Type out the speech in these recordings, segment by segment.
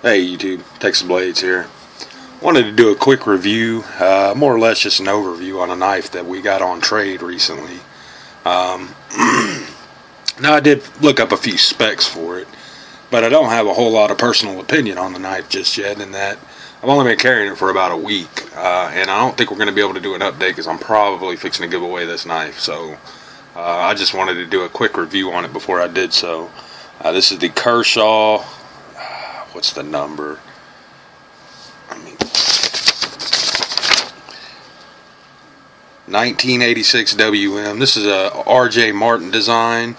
Hey YouTube, Texas Blades here. Wanted to do a quick review, more or less just an overview on a knife that we got on trade recently. Now I did look up a few specs for it, but I don't have a whole lot of personal opinion on the knife just yet, in that I've only been carrying it for about a week, and I don't think we're going to be able to do an update because I'm probably fixing to give away this knife. So I just wanted to do a quick review on it before I did so. This is the Kershaw. What's the number? 1986 WM. This is a RJ Martin design.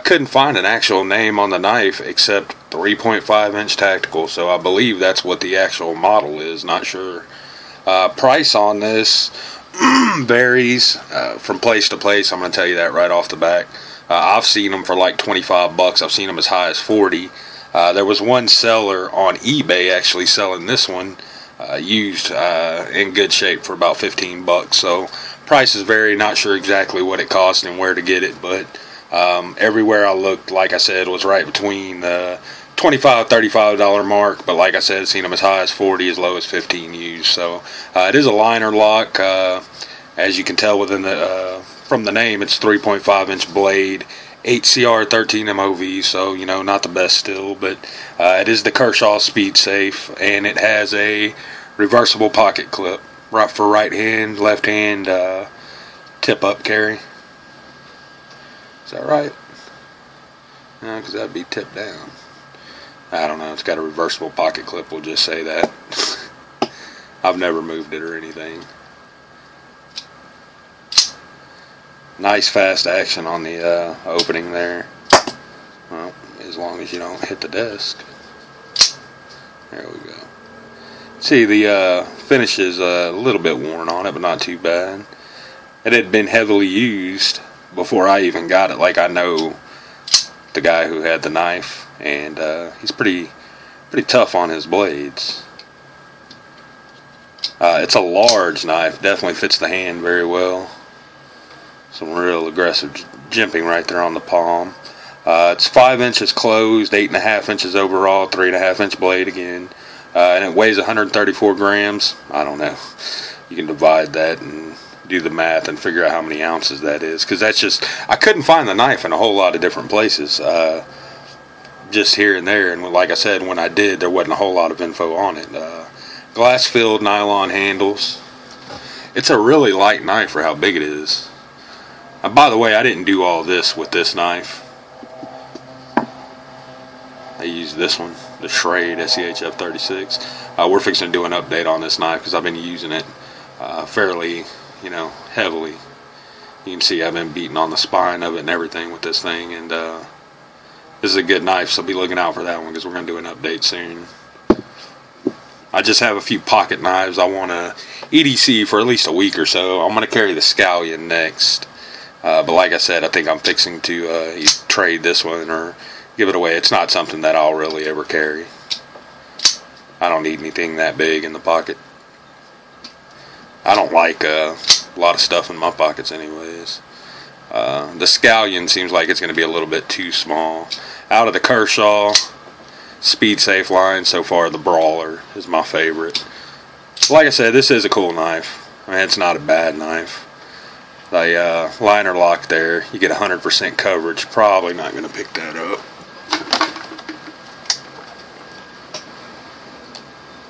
Couldn't find an actual name on the knife except 3.5 inch tactical, so I believe that's what the actual model is. Not sure. Price on this varies from place to place. I'm going to tell you that right off the bat. I've seen them for like 25 bucks. I've seen them as high as 40. There was one seller on eBay actually selling this one used in good shape for about 15 bucks. So prices vary. Not sure exactly what it cost and where to get it, but everywhere I looked, like I said, was right between the $25, $35 mark. But like I said, I've seen them as high as 40, as low as 15 used. So it is a liner lock. As you can tell within the from the name, it's 3.5 inch blade. 8CR 13 MOV, so not the best still, but it is the Kershaw Speed Safe, and it has a reversible pocket clip right for right hand, left hand tip up carry. Is that right? No, because that'd be tip down. I don't know. It's got a reversible pocket clip. We'll just say that. I've never moved it or anything. Nice fast action on the opening there. Well, as long as you don't hit the desk. There we go. See, the finish is a little bit worn on it, but not too bad. It had been heavily used before I even got it. Like, I know the guy who had the knife, and he's pretty tough on his blades. It's a large knife. Definitely fits the hand very well. Some real aggressive jimping right there on the palm. It's 5 inches closed, 8.5 inches overall, 3.5 inch blade again, and it weighs 134 grams. I don't know. You can divide that and do the math and figure out how many ounces that is, because that's just, I couldn't find the knife in a whole lot of different places, just here and there, and like I said, when I did, there wasn't a whole lot of info on it. Glass filled nylon handles. It's a really light knife for how big it is. By the way, I didn't do all this with this knife. I used this one, the Schrade SEHF 36. We're fixing to do an update on this knife because I've been using it fairly, heavily. You can see I've been beating on the spine of it and everything with this thing, and this is a good knife, so be looking out for that one because we're going to do an update soon. I just have a few pocket knives I want to EDC for at least a week or so. I'm going to carry the Scallion next. But like I said, I think I'm fixing to trade this one or give it away. It's not something that I'll really ever carry. I don't need anything that big in the pocket. I don't like a lot of stuff in my pockets anyways. The Scallion seems like it's going to be a little bit too small. Out of the Kershaw Speed Safe line, so far the Brawler is my favorite. Like I said, this is a cool knife. I mean, it's not a bad knife. The liner lock there, you get 100% coverage. Probably not going to pick that up.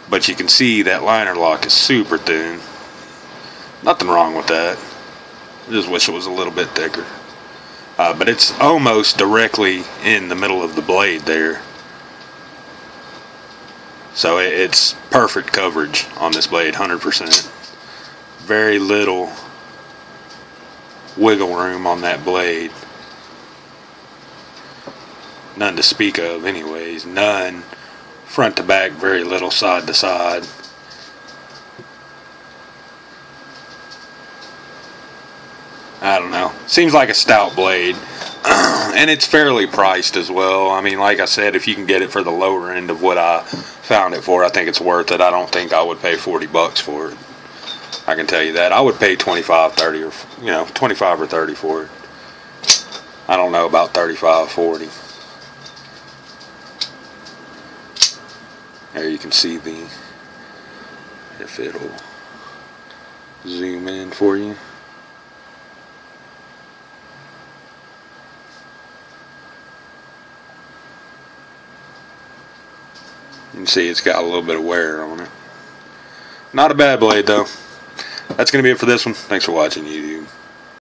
But you can see that liner lock is super thin. Nothing wrong with that. I just wish it was a little bit thicker. But it's almost directly in the middle of the blade there. So it's perfect coverage on this blade, 100%. Very little wiggle room on that blade. None to speak of anyways. None front to back, very little side to side. I don't know. Seems like a stout blade. And it's fairly priced as well. I mean, like I said, if you can get it for the lower end of what I found it for, I think it's worth it. I don't think I would pay 40 bucks for it. I can tell you that. I would pay 25, 30, or 25 or 30 for it. I don't know about 35, 40. There you can see the, if it'll zoom in for you. You can see it's got a little bit of wear on it. Not a bad blade though. That's going to be it for this one. Thanks for watching, YouTube.